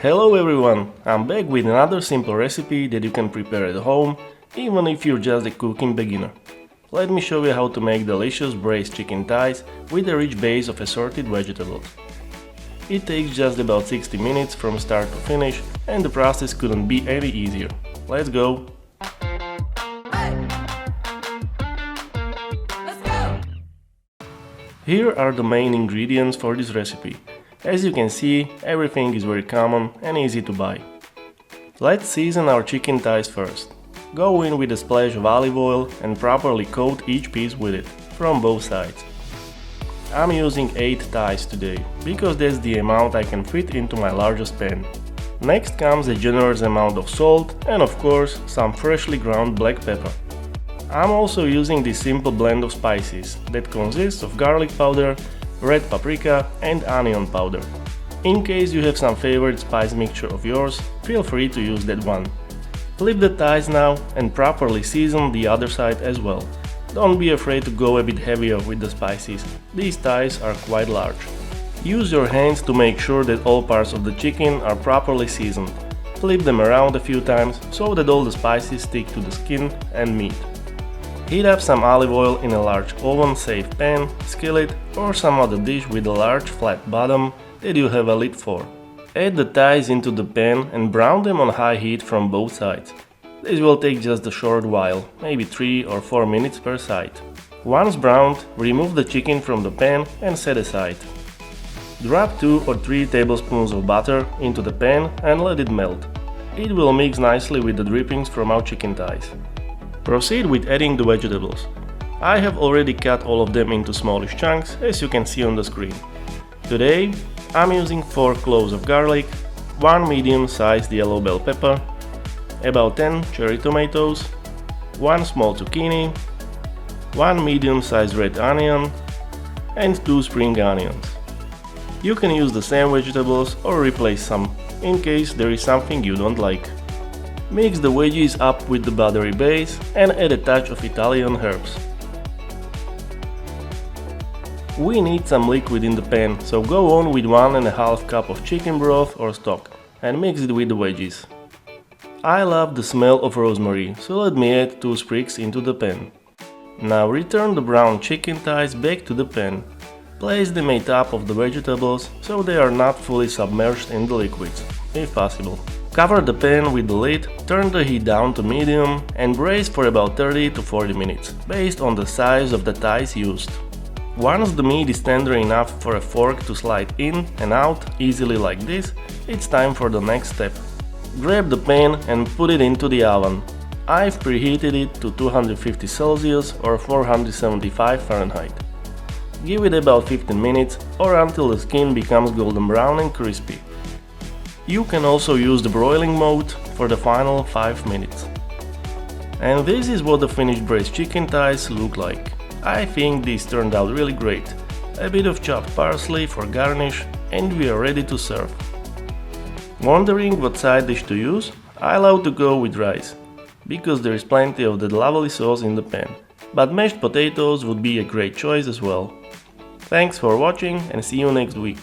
Hello everyone, I'm back with another simple recipe that you can prepare at home, even if you're just a cooking beginner. Let me show you how to make delicious braised chicken thighs with a rich base of assorted vegetables. It takes just about 60 minutes from start to finish, and the process couldn't be any easier. Let's go! Here are the main ingredients for this recipe. As you can see, everything is very common and easy to buy. Let's season our chicken thighs first. Go in with a splash of olive oil and properly coat each piece with it, from both sides. I'm using 8 thighs today, because that's the amount I can fit into my largest pan. Next comes a generous amount of salt and of course some freshly ground black pepper. I'm also using this simple blend of spices that consists of garlic powder, red paprika and onion powder. In case you have some favorite spice mixture of yours, feel free to use that one. Flip the thighs now and properly season the other side as well. Don't be afraid to go a bit heavier with the spices, these thighs are quite large. Use your hands to make sure that all parts of the chicken are properly seasoned. Flip them around a few times so that all the spices stick to the skin and meat. Heat up some olive oil in a large oven-safe pan, skillet or some other dish with a large flat bottom that you have a lid for. Add the thighs into the pan and brown them on high heat from both sides. This will take just a short while, maybe 3 or 4 minutes per side. Once browned, remove the chicken from the pan and set aside. Drop 2 or 3 tablespoons of butter into the pan and let it melt. It will mix nicely with the drippings from our chicken thighs. Proceed with adding the vegetables. I have already cut all of them into smallish chunks, as you can see on the screen. Today I'm using 4 cloves of garlic, 1 medium-sized yellow bell pepper, about 10 cherry tomatoes, 1 small zucchini, 1 medium-sized red onion and 2 spring onions. You can use the same vegetables or replace some, in case there is something you don't like. Mix the veggies up with the buttery base and add a touch of Italian herbs. We need some liquid in the pan, so go on with 1½ cup of chicken broth or stock and mix it with the veggies. I love the smell of rosemary, so let me add 2 sprigs into the pan. Now return the brown chicken thighs back to the pan. Place them on top of the vegetables so they are not fully submerged in the liquids, if possible. Cover the pan with the lid, turn the heat down to medium and braise for about 30 to 40 minutes, based on the size of the thighs used. Once the meat is tender enough for a fork to slide in and out easily like this, it's time for the next step. Grab the pan and put it into the oven. I've preheated it to 250 Celsius or 475 Fahrenheit. Give it about 15 minutes or until the skin becomes golden brown and crispy. You can also use the broiling mode for the final 5 minutes. And this is what the finished braised chicken thighs look like. I think this turned out really great. A bit of chopped parsley for garnish and we are ready to serve. Wondering what side dish to use? I love to go with rice, because there is plenty of that lovely sauce in the pan. But mashed potatoes would be a great choice as well. Thanks for watching and see you next week.